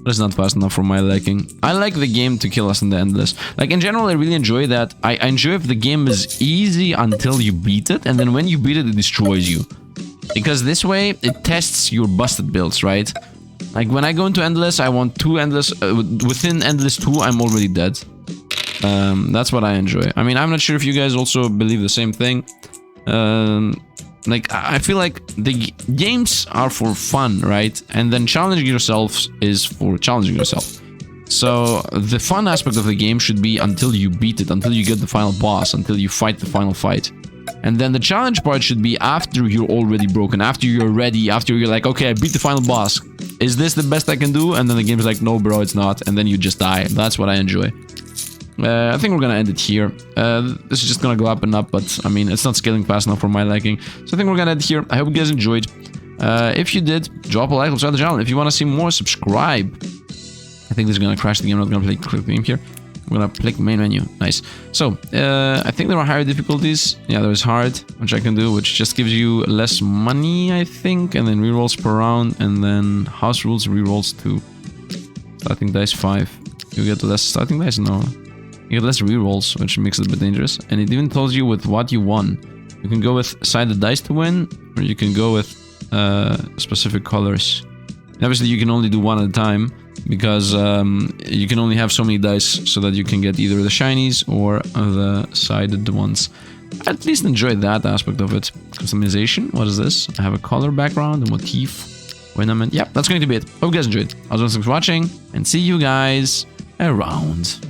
[SPEAKER 1] But it's not fast enough for my liking. I like the game to kill us in the endless. Like, in general, I really enjoy that. I enjoy if the game is easy until you beat it, and then when you beat it, it destroys you. Because this way, it tests your busted builds, right? Like, when I go into endless, I want 2 endless... within endless 2, I'm already dead. That's what I enjoy. I mean, I'm not sure if you guys also believe the same thing. Like, I feel like the games are for fun, right? And then challenging yourselves is for challenging yourself. So, the fun aspect of the game should be until you beat it, until you get the final boss, until you fight the final fight. And then the challenge part should be after you're already broken, after you're ready, after you're like, okay, I beat the final boss. Is this the best I can do? And then the game's like, no, bro, it's not. And then you just die. That's what I enjoy. I think we're gonna end it here. This is just gonna go up and up, but I mean, it's not scaling fast enough for my liking. So I think we're gonna end it here. I hope you guys enjoyed. If you did, drop a like, subscribe to the channel. If you want to see more, subscribe. I think this is gonna crash the game. I'm not gonna click the game here. I'm gonna click main menu. Nice. So, I think there are higher difficulties. Yeah, there is hard, which I can do, which just gives you less money, I think, and then rerolls per round, and then house rules rerolls to starting dice 5. You get less starting dice? No. You get less rerolls, which makes it a bit dangerous. And it even tells you with what you won. You can go with sided dice to win, or you can go with specific colors. And obviously, you can only do one at a time, because you can only have so many dice so that you can get either the shinies or the sided ones. I at least enjoyed that aspect of it. Customization, what is this? I have a color background, a motif, ornament. Yeah, that's going to be it. Hope you guys enjoyed. I was thanks for watching, and see you guys around.